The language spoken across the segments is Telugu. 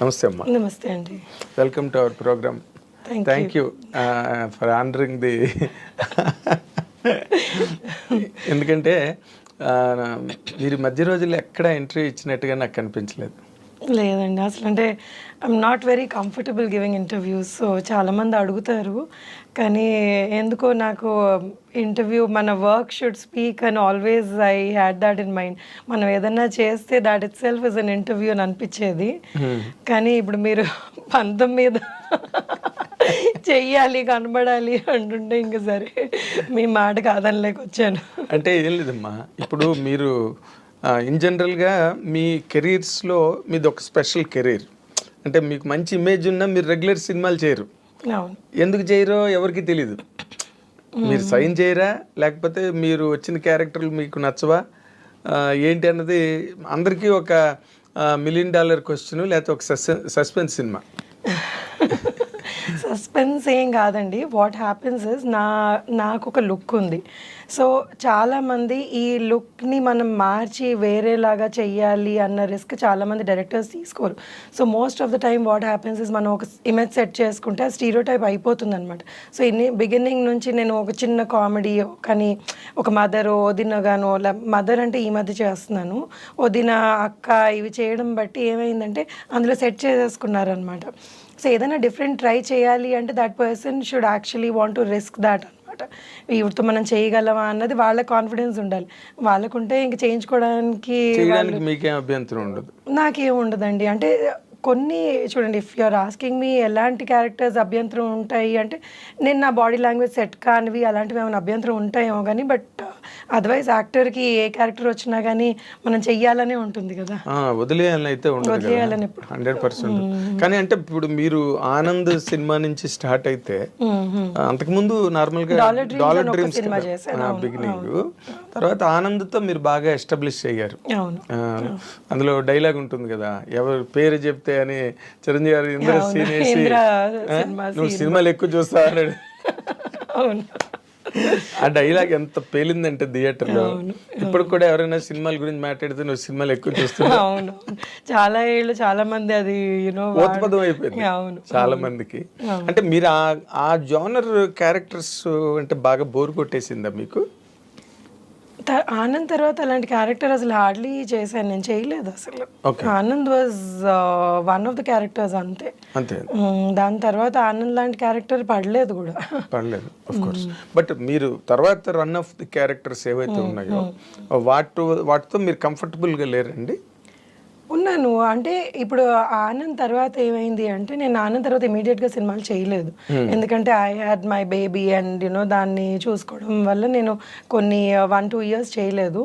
నమస్తే అమ్మా. నమస్తే అండి. Welcome to our programme. Thank you for honouring the ఎందుకంటే మీరు మధ్య రోజుల్లో ఎక్కడ ఇంటర్వ్యూ ఇచ్చినట్టుగా నాకు కనిపించలేదు. లేదండి, అసలు అంటే I'm not very comfortable giving interviews. So చాలామంది అడుగుతారు, కానీ ఎందుకో నాకు ఇంటర్వ్యూ మన work should speak and always I had that in mind. మనం ఏదన్నా చేస్తే that it self is an interview అని అనిపించేది. కానీ ఇప్పుడు మీరు పంతం మీద చెయ్యాలి, కనబడాలి అంటుంటే ఇంక సరే మీ మాట కాదనలేక వచ్చాను. అంటే ఏం లేదమ్మా, ఇప్పుడు మీరు ఇన్ జనరల్గా మీ కెరీర్స్లో మీది ఒక స్పెషల్ కెరీర్. అంటే మీకు మంచి ఇమేజ్ ఉన్నా మీరు రెగ్యులర్ సినిమాలు చేయరు. అవును, ఎందుకు చేయరో ఎవరికి తెలీదు. మీరు సైన్ చేయరా, లేకపోతే మీరు వచ్చిన క్యారెక్టర్లు మీకు నచ్చవా, ఏంటి అన్నది అందరికీ ఒక $1 మిలియన్ క్వశ్చన్, లేకపోతే ఒక సస్పెన్స్ సినిమా. సస్పెన్స్ ఏం కాదండి. వాట్ హ్యాపెన్స్ ఇస్ నాకు ఒక లుక్ ఉంది. సో చాలామంది ఈ లుక్ని మనం మార్చి వేరేలాగా చెయ్యాలి అన్న రిస్క్ చాలామంది డైరెక్టర్స్ తీసుకోరు. So most of the time what happens is మనం ఒక ఇమేజ్ సెట్ చేసుకుంటే ఆ స్టీరియోటైప్ అయిపోతుంది అనమాట. సో బిగినింగ్ నుంచి నేను ఒక చిన్న కామెడీ, కానీ ఒక మదర్ వదినగాను, మదర్ అంటే ఈ మధ్య చేస్తున్నాను, వదిన అక్క ఇవి చేయడం బట్టి ఏమైందంటే అందులో సెట్ చేసేసుకున్నారనమాట. సో ఏదైనా డిఫరెంట్ ట్రై చేయాలి అంటే that person should actually want to risk that అనమాట. వీటితో మనం చేయగలమా అన్నది వాళ్ళ కాన్ఫిడెన్స్ ఉండాలి. వాళ్ళకుంటే ఇంక చేయించుకోవడానికి మీకేం అభ్యంతరం ఉండదు. నాకేం ఉండదండి. అంటే కొన్ని చూడండి, ఇఫ్ యూఆర్ ఆస్కింగ్ మీ ఎలాంటి క్యారెక్టర్స్ అభ్యంతరం ఉంటాయి అంటే, నేను నా బాడీ లాంగ్వేజ్ సెట్ కానివి అలాంటివి ఏమైనా అభ్యంతరం ఉంటాయేమో కానీ, బట్ అదర్వైజ్ యాక్టర్కి ఏ క్యారెక్టర్ వచ్చినా కానీ మనం చెయ్యాలనే ఉంటుంది కదా, వదిలేయాలని అయితే ఉండదు 100%. కానీ అంటే ఇప్పుడు మీరు ఆనంద్ సినిమా నుంచి స్టార్ట్ అయితే, అంతకుముందు నార్మల్గా డాలర్ డ్రీమ్స్ బిగినింగ్, తర్వాత ఆనంద్తో మీరు బాగా ఎస్టాబ్లిష్ అయ్యారు. అందులో డైలాగ్ ఉంటుంది కదా, ఎవరు పేరు చెప్తే అని చిరంజీవి గారు ఇంద్ర సీన్ వేసి నువ్వు సినిమాలు ఎక్కువ చూస్తా అన్నాడు. ఆ డైలాగ్ ఎంత పేలిందంటే థియేటర్లో. ఇప్పుడు కూడా ఎవరైనా సినిమాల గురించి మాట్లాడితే నువ్వు సినిమాలు ఎక్కువ చూస్తున్నావు. అవును, చాలా ఏళ్ళు చాలా మంది అది ఓత్పదం అయిపోయింది చాలా మందికి. అంటే మీరు ఆ జోనర్ క్యారెక్టర్స్ అంటే బాగా బోర్ కొట్టేసిందా మీకు? ఆనంద్ తర్వాత అలాంటి క్యారెక్టర్ అసలు హార్డ్లీ చేశాను, నేను చేయలేదు అసలు. Anand was one of the characters అంతే. దాని తర్వాత ఆనంద్ లాంటి క్యారెక్టర్ పడలేదు కూడా. బట్ మీరు తర్వాత రన్ ఆఫ్ ది క్యారెక్టర్స్ ఏవైతే ఉన్నాయో వాటితో మీరు కంఫర్టబుల్గా లేరండి? ఉన్నాను. అంటే ఇప్పుడు ఆనంద్ తర్వాత ఏమైంది అంటే, నేను ఆనంద్ తర్వాత ఇమీడియట్గా సినిమాలు చేయలేదు. ఎందుకంటే I had my baby and దాన్ని చూసుకోవడం వల్ల నేను కొన్ని 1-2 years చేయలేదు.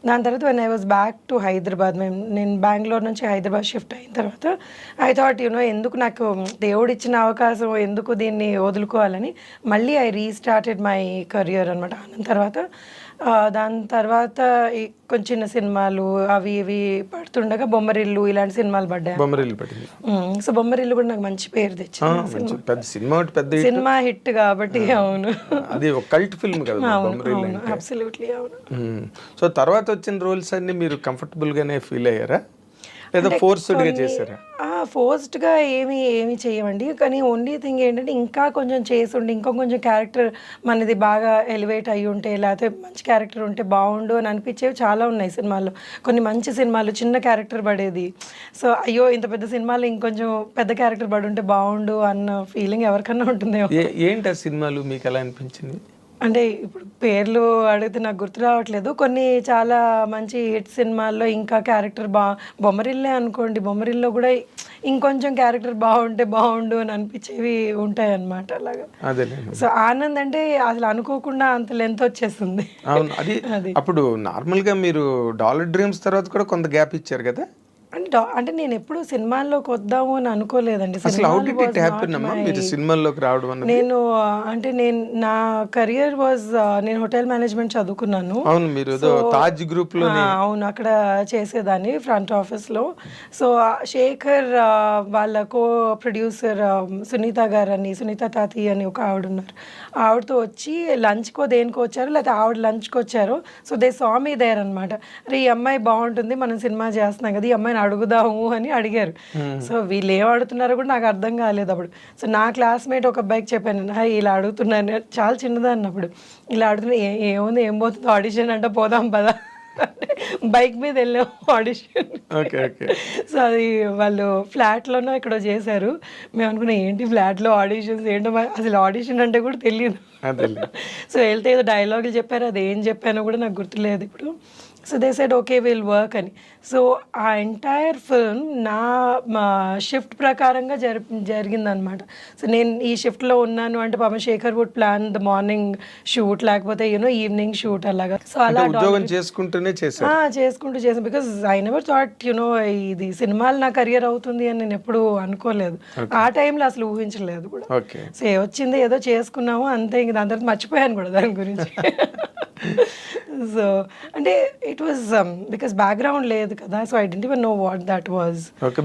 దాని తర్వాత when I was back to Hyderabad, నేను బెంగళూరు నుంచి హైదరాబాద్ షిఫ్ట్ అయిన తర్వాత ఐ థాట్ ఎందుకు నాకు దేవుడు ఇచ్చిన అవకాశం ఎందుకు దీన్ని వదులుకోవాలని మళ్ళీ ఐ రీస్టార్టెడ్ మై కెరియర్ అనమాట ఆనంద్ తర్వాత. దాని తర్వాత కొంచెం చిన్న సినిమాలు అవి ఇవి పడుతుండగా బొమ్మరిల్లు ఇలాంటి సినిమాలు పడ్డాయి. సో బొమ్మరిల్లు కూడా నాకు మంచి పేరు తెచ్చింది, సినిమా హిట్ కాబట్టి. అవును, అది ఒక కల్ట్ ఫిల్మ్ కదా. అబ్సల్యూట్లీ అవును. సో తర్వాత వచ్చిన రోల్స్ అన్ని మీరు కంఫర్టబుల్ గానే ఫీల్ అయ్యారా, లేదా ఫోర్స్డ్గా చేశారా? ఫోర్స్డ్గా ఏమి చేయమండి. కానీ ఓన్లీ థింగ్ ఏంటంటే, ఇంకా కొంచెం చేసి ఉండి ఇంకా కొంచెం క్యారెక్టర్ మనది బాగా ఎలివేట్ అయ్యి ఉంటే, లేకపోతే మంచి క్యారెక్టర్ ఉంటే బాగుండు అని అనిపించేవి చాలా ఉన్నాయి సినిమాల్లో. కొన్ని మంచి సినిమాలు చిన్న క్యారెక్టర్ పడేది. సో అయ్యో ఇంత పెద్ద సినిమాలో ఇంకొంచెం పెద్ద క్యారెక్టర్ పడి ఉంటే బాగుండు అన్న ఫీలింగ్ ఎవరికన్నా ఉంటుందేమో. ఏంటి ఆ సినిమాలు మీకు ఎలా అనిపించింది? అంటే ఇప్పుడు పేర్లు అడిగితే నాకు గుర్తు రావట్లేదు. కొన్ని చాలా మంచి హిట్ సినిమాల్లో ఇంకా క్యారెక్టర్ బొమ్మరిల్లే అనుకోండి, బొమ్మరిల్లో కూడా ఇంకొంచెం క్యారెక్టర్ బాగుంటే బాగుండు అని అనిపించేవి ఉంటాయి అన్నమాట. అలాగా. సో ఆనంద్ అంటే అసలు అనుకోకుండా అంత లెంత్ వచ్చేస్తుంది. అది అప్పుడు నార్మల్గా మీరు డాలర్ డ్రీమ్స్ తర్వాత కూడా కొంత గ్యాప్ ఇచ్చారు కదా. అంటే నేను ఎప్పుడు సినిమాల్లోకి వద్దాము అని అనుకోలేదండి. నేను అంటే నా కెరియర్ వాజ్, నేను హోటల్ మేనేజ్మెంట్ చదువుకున్నాను. అవును, అక్కడ చేసేదాన్ని ఫ్రంట్ ఆఫీస్ లో. సో శేఖర్ వాళ్ళ కో ప్రొడ్యూసర్ సునీత గారు అని, సునీత తాతి అని ఒక ఆవిడ ఉన్నారు. ఆవిడతో వచ్చి లంచ్కో దేనికో వచ్చారు, లేకపోతే ఆవిడ లంచ్కి వచ్చారు. So they saw me there అనమాట. అరే ఈ అమ్మాయి బాగుంటుంది, మనం సినిమా చేస్తున్నాం కదా, ఈ అమ్మాయిని అని అడుగుదాము అని అడిగారు. సో వీళ్ళు ఏం అడుగుతున్నారో కూడా నాకు అర్థం కాలేదు అప్పుడు. సో నా క్లాస్మేట్ ఒక అబ్బాయికి చెప్పాను, ఇలా అడుగుతున్నాను, చాలా చిన్నదాన్ని అప్పుడు, ఇలా అడుగుతున్నా, ఏముంది ఏం పోతుంది ఆడిషన్ అంటే పోదాం పదా, బైక్ మీద వెళ్ళాం ఆడిషన్. సో అది వాళ్ళు ఫ్లాట్లోనో ఇక్కడ చేశారు. మేము అనుకున్నాం ఏంటి ఫ్లాట్లో ఆడిషన్స్ ఏంటో, అసలు ఆడిషన్ అంటే కూడా తెలియదు. సో వెళ్తే ఏదో డైలాగులు చెప్పారు, అది ఏం చెప్పానో కూడా నాకు గుర్తులేదు ఇప్పుడు. So they said okay will work అని. సో ఆ ఎంటైర్ ఫిల్మ్ నా షిఫ్ట్ ప్రకారంగా జరిగిందనమాట. సో నేను ఈ షిఫ్ట్లో ఉన్నాను అంటే పాపం Sekhar would plan the morning shoot, లేకపోతే ఈవినింగ్ షూట్ అలాగా. సో అలా చేసుకుంటూ చేసాను. బికాస్ ఐ నెవర్ థాట్ ఇది సినిమాలు నా కెరియర్ అవుతుంది అని నేను ఎప్పుడు అనుకోలేదు. ఆ టైంలో అసలు ఊహించలేదు కూడా. సో వచ్చింది ఏదో చేసుకున్నాము అంతే, ఇంక దాని తర్వాత మర్చిపోయాను కూడా దాని గురించి. సో అంటే ఇట్ వాజ్ బికాస్ బ్యాక్గ్రౌండ్ లేదు కదా, so I didn't even know what that was.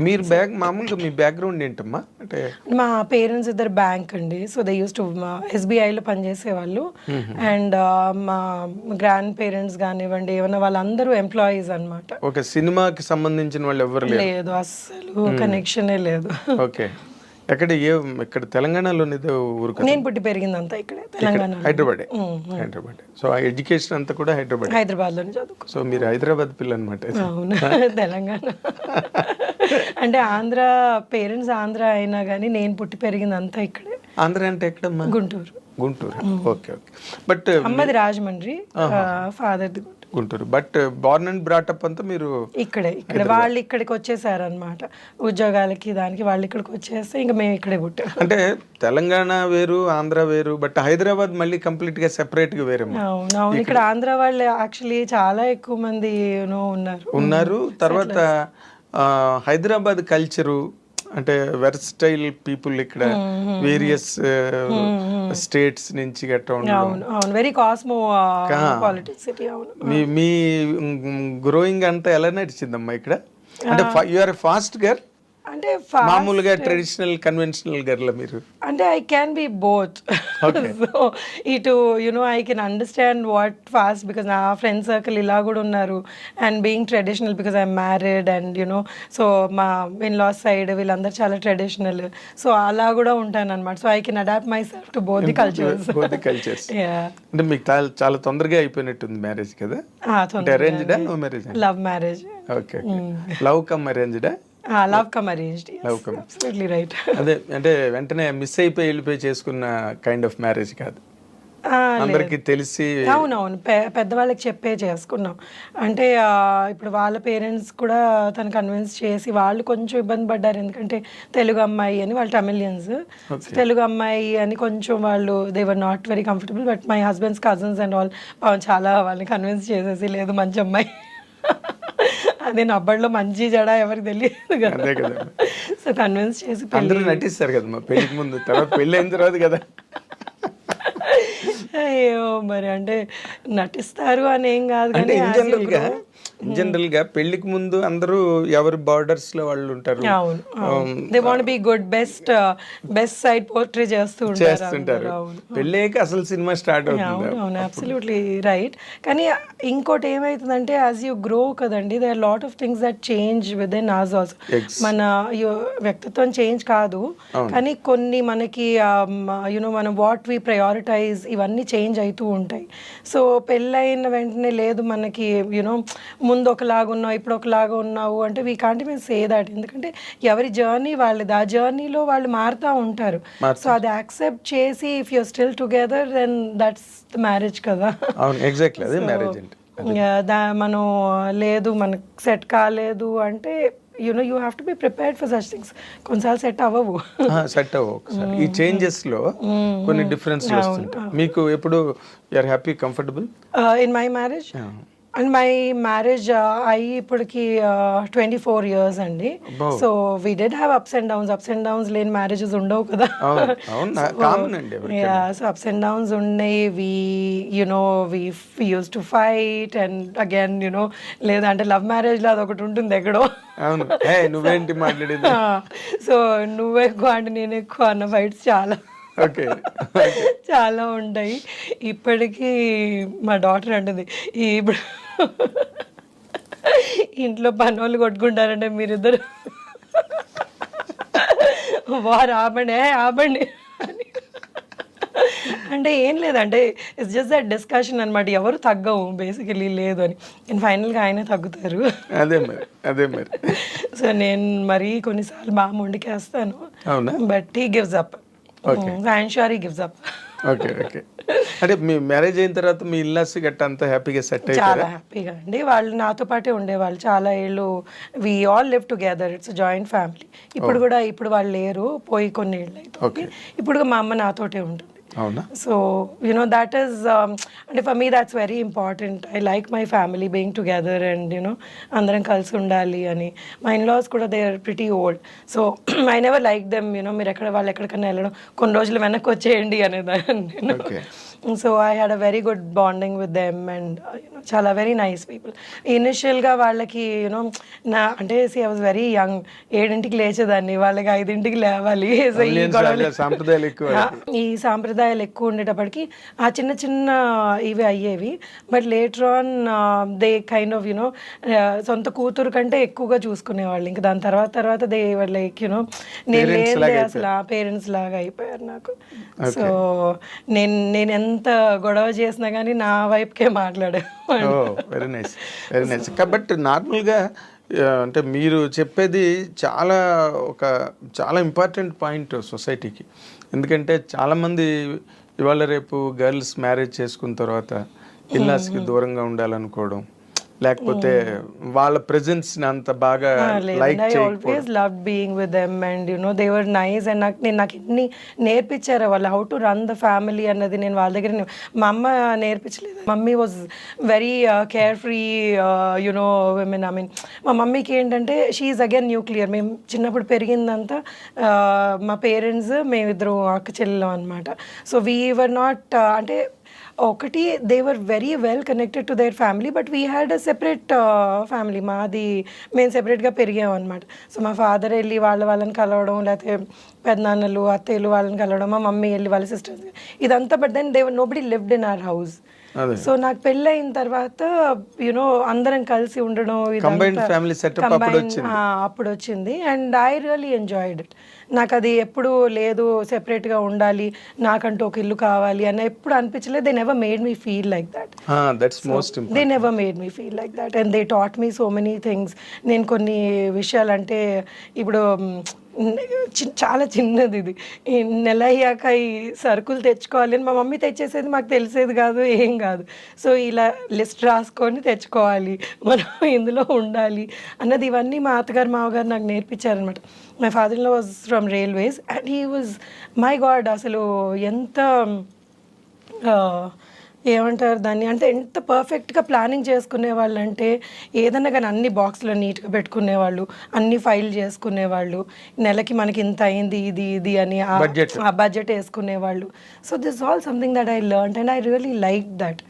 మీరు మామూలుగా మీ బ్యాక్గ్రౌండ్ ఏంటమ్మా? అంటే మా పేరెంట్స్ ఇద్దరు బ్యాంక్ అండి. సో దే యూస్ టు SBIలో పనిచేసేవాళ్ళు. అండ్ మా గ్రాండ్ పేరెంట్స్ కానివ్వండి ఏమన్నా వాళ్ళందరూ ఎంప్లాయీస్ అనమాట. ఓకే, సినిమాకి సంబంధించిన వాళ్ళు ఎవరు లేదు, అస్సలు కనెక్షనే లేదు. ఓకే, ఇక్కడ తెలంగాణలో నేను పుట్టి పెరిగిందంతా ఇక్కడే తెలంగాణ, హైదరాబాద్. సో ఆ ఎడ్యుకేషన్ అంతా కూడా హైదరాబాద్ లోనే చదువుకో. సో మీరు హైదరాబాద్ పిల్ల అనమాట. అవును, తెలంగాణ అంటే ఆంధ్ర, పేరెంట్స్ ఆంధ్ర అయినా కానీ నేను పుట్టి పెరిగిందంతా ఇక్కడే. ఆంధ్ర అంటే ఎక్కడమ్మా? గుంటూరు. ఓకే. బట్ అమ్మది రాజమండ్రి, ఫాదర్ది Guntur. But born and brought up అంతా మీరు ఇక్కడ వాళ్ళు ఇక్కడికి వచ్చేసారు అనమాట ఉద్యోగాలకి, దానికి వాళ్ళు ఇక్కడికి వచ్చేస్తే ఇంకా మేము ఇక్కడే పుట్టాం. అంటే తెలంగాణ వేరు, ఆంధ్ర వేరు, బట్ హైదరాబాద్ మళ్ళీ కంప్లీట్ గా సెపరేట్ గా వేరే. అవును, ఇక్కడ ఆంధ్ర వాళ్ళు యాక్చువల్లీ చాలా ఎక్కువ మంది ఉన్నారు. తర్వాత హైదరాబాద్ కల్చరు అంటే వెర్స్టైల్ పీపుల్ ఇక్కడ వేరియస్ స్టేట్స్ నుంచి గట్రా ఉండడం, వెరీ కాస్మో పాలిటిక్స్ సిటీ. మీ గ్రోయింగ్ అంతా ఎలా నడిచిందమ్మా ఇక్కడ? అంటే యు ఆర్ ఫాస్ట్ గర్ల్ అంటే మామూలుగా ట్రెడిషనల్ కన్వెన్షనల్ గర్ల్ మీరు? అంటే I can be both. So ఇటు I can understand what fast, because నా ఫ్రెండ్ సర్కిల్ ఇలా కూడా ఉన్నారు. And being traditional because I'm married and so మా ఇన్-లాస్ సైడ్ వీళ్ళందరూ చాలా ట్రెడిషనల్. సో అలా కూడా ఉంటాను అనమాట. So I can adapt my self to both the cultures. అంటే మీకు చాలా తొందరగా అయిపోయినట్టుంది మ్యారేజ్ కదా? అరేంజ్డా love marriage? Love marriage. Okay, love come అరేంజ్డా? Love come arranged. Absolutely right. అదే అంటే వెంటనే మిస్ అయిపోయి వెళ్ళిపోయి చేసుకున్న కైండ్ ఆఫ్ మ్యారేజ్ కాదు, అందరికి తెలిసి. అవునవును, పెద్దవాళ్ళకి చెప్పే చేసుకున్నాం. అంటే ఇప్పుడు వాళ్ళ పేరెంట్స్ కూడా తను కన్విన్స్ చేసి, వాళ్ళు కొంచెం ఇబ్బంది పడ్డారు ఎందుకంటే తెలుగు అమ్మాయి అని, వాళ్ళు తమిళియన్స్. తెలుగు అమ్మాయి అని కొంచెం వాళ్ళు they were not very comfortable. But my husband's cousins and all చాలా వాళ్ళని కన్విన్స్ చేసేసి, లేదు మంచి అమ్మాయి, అదే నబ్బడిలో మంచి జడ ఎవరికి తెలియదు కదా, సో కన్విన్స్ చేసి అందరూ నటిస్తారు కదా పెళ్లికి ముందు, తర్వాత పెళ్ళి అయిన తర్వాత కదా. అయ్యో మరి అంటే నటిస్తారు అని ఏం కాదు, అంటే జనరల్ గా పెళ్లికి ముందు అందరూ ఎవరి బార్డర్స్ లో వాళ్ళు ఉంటారు. They want be good, best side portray చేస్తుంటారు. పెళ్ళేక అసలు సినిమా స్టార్ట్ అవుతుంది. అవును, అబ్సల్యూట్లీ రైట్. కానీ ఇంకోటి ఏమైతుందంటే యాజ్ యూ గ్రో కదండి, there are lot of things that change within us also. మన వ్యక్తిత్వం చేంజ్ కాదు కానీ కొన్ని మనకి మనం వాట్ వి ప్రయారిటైజ్ ఇవన్నీ చేంజ్ అవుతూ ఉంటాయి. సో పెళ్ళైన వెంటనే లేదు మనకి ముందు ఒకలాగా ఉన్నావు ఇప్పుడు ఒకలాగా ఉన్నావు అంటే we can't even say that. ఎందుకంటే ఎవరి జర్నీ వాళ్ళది, ఆ జర్నీలో వాళ్ళు మారుతూ ఉంటారు. సో అది యాక్సెప్ట్ చేసి if you're still together then that's the marriage కదా. మనం లేదు మనకు సెట్ కాలేదు అంటే you have to be prepared for such things. కొన్నిసార్లు సెట్ అవ్వవు. ఈ చేంజెస్ లో కొన్ని డిఫరెన్స్ వస్తుంటాయి. మీకు ఎప్పుడు you are happy, comfortable in my marriage? And my marriage అయ్యి ఇప్పటికి 24 years అండి. So we did have ups and downs లేని మ్యారేజెస్ ఉండవు కదా. సో అప్స్ అండ్ డౌన్స్ ఉన్నాయి. We use to fight and again లేదంటే లవ్ మ్యారేజ్ లో అదొకటి ఉంటుంది ఎక్కడో. నువ్వేంటి మాట్లాడేది, సో నువ్వు ఎక్కువ అంటే నేను ఎక్కువ అన్న ఫైట్స్ చాలా ఉంటాయి. ఇప్పటికీ మా డాటర్ అంటుంది ఇప్పుడు ఇంట్లో పనోళ్ళు కొట్టుకుంటారంటే మీరిద్దరు వారు ఆపండి ఆపండి అని. అంటే ఏం లేదంటే ఇట్స్ జస్ట్ దట్ డిస్కషన్ అనమాట. ఎవరు తగ్గవు బేసికలీ లేదు అని. నేను ఫైనల్గా ఆయనే తగ్గుతారు. అదే మరి సో నేను మరీ కొన్నిసార్లు బాగా మొండికేస్తాను. అవునా? But he gives up. I'm sure he gives up. Okay అంటే మీ మ్యారేజ్ అయిన తర్వాత మీ ఇల్లాస్ గట్ట అంతా హ్యాపీగా సెట్ అయ్యారు? చాలా హ్యాపీగా అండి. వాళ్ళు నాతో పాటే ఉండేవాళ్ళు చాలా ఏళ్ళు. We all live together. It's joint family. ఇప్పుడు వాళ్ళు లేరు, పోయి కొన్ని ఏళ్ళు అవుతుంది. ఇప్పుడు మా అమ్మ నాతోటే ఉంటుంది. అవునా? సో that is అంటే for me that's very important. I like my family being together and అందరం కలిసి ఉండాలి అని. మా ఇన్లాస్ కూడా they are pretty old. So I never like them మీరు వాళ్ళు ఎక్కడికన్నా వెళ్ళడం కొన్ని రోజులు వెనక్కి వచ్చేయండి అనేదాన్ని నేను. So I had a very good bonding with them and చాలా వెరీ నైస్ పీపుల్. ఇనిషియల్గా వాళ్ళకి అంటే ఐ వాజ్ వెరీ యంగ్. 7ంటికి లేచేదాన్ని, వాళ్ళకి 5ంటికి లేవాలి. సో ఈ సాంప్రదాయాలు ఎక్కువ ఉండేటప్పటికి ఆ చిన్న చిన్న ఇవి అయ్యేవి. But later on they kind of సొంత కూతురు కంటే ఎక్కువగా చూసుకునేవాళ్ళు. ఇంకా దాని తర్వాత దే లైక్ నేను లేదు అసలు ఆ పేరెంట్స్ లాగా అయిపోయారు నాకు. సో నేను ఎంత గొడవ చేసినా కానీ నా వైపుకే మాట్లాడారు. వెరీ నైస్ కాబట్టి నార్మల్గా అంటే మీరు చెప్పేది చాలా ఇంపార్టెంట్ పాయింట్ సొసైటీకి. ఎందుకంటే చాలామంది ఇవాళ రేపు గర్ల్స్ మ్యారేజ్ చేసుకున్న తర్వాత ఇల్లాస్కి దూరంగా ఉండాలనుకోవడం, లేకపోతే వాళ్ళ ప్రెజెన్స్ అంత బాగా లైక్ చేయకపోవడం. I always loved being with them and they were nice and నాకు ఎన్ని నేర్పించారు వాళ్ళు how to run the family అన్నది. నేను వాళ్ళ దగ్గర మా అమ్మ నేర్పించలేదు. Mummy was very care free women. I mean మా మమ్మీకి ఏంటంటే షీఈ్ అగైన్ న్యూక్లియర్. మేము చిన్నప్పుడు పెరిగిందంతా మా పేరెంట్స్ మేమిద్దరు అక్క చెల్లెలం అనమాట. సో వీ వర్ నాట్ అంటే ఒకటి they were very well connected to their family but we had a separate family. మేము సెపరేట్గా పెరిగాం అనమాట. సో మా ఫాదర్ వెళ్ళి వాళ్ళని కలవడం, లేకపోతే పెద్దనాన్నలు అత్తయ్యలు వాళ్ళని కలవడం, మా మమ్మీ వెళ్ళి వాళ్ళ సిస్టర్స్ ఇదంతా. But then nobody lived in our house. So నాకు పెళ్ళి అయిన తర్వాత అందరం కలిసి ఉండడం అప్పుడు వచ్చింది. And I really enjoyed it. నాకు అది ఎప్పుడు లేదు సెపరేట్గా ఉండాలి, నాకంటూ ఒక ఇల్లు కావాలి అని ఎప్పుడు అనిపించలేదు. They never made me feel like that. They never made me feel like that and they taught me so many things. నేను కొన్ని విషయాలు అంటే ఇప్పుడు చాలా చిన్నది ఇది, ఈ నెల అయ్యాక ఈ సరుకులు తెచ్చుకోవాలి అని మా మమ్మీ తెచ్చేసేది, మాకు తెలిసేది కాదు, ఏం కాదు. సో ఇలా లిస్ట్ రాసుకొని తెచ్చుకోవాలి, మనం ఇందులో ఉండాలి అన్నది ఇవన్నీ మా అత్తగారు మామగారు నాకు నేర్పించారనమాట. My father in law was from railways and he was my god అసలు ఎంత ఏమంటారు దాన్ని అంటే ఎంత పర్ఫెక్ట్గా ప్లానింగ్ చేసుకునేవాళ్ళు అంటే ఏదన్నా కానీ అన్ని బాక్స్లో నీట్గా పెట్టుకునేవాళ్ళు, అన్ని ఫైల్ చేసుకునేవాళ్ళు, నెలకి మనకి ఇంత అయింది ఇది అని ఆ బడ్జెట్ వేసుకునేవాళ్ళు. So this all something that I learned and I really like that.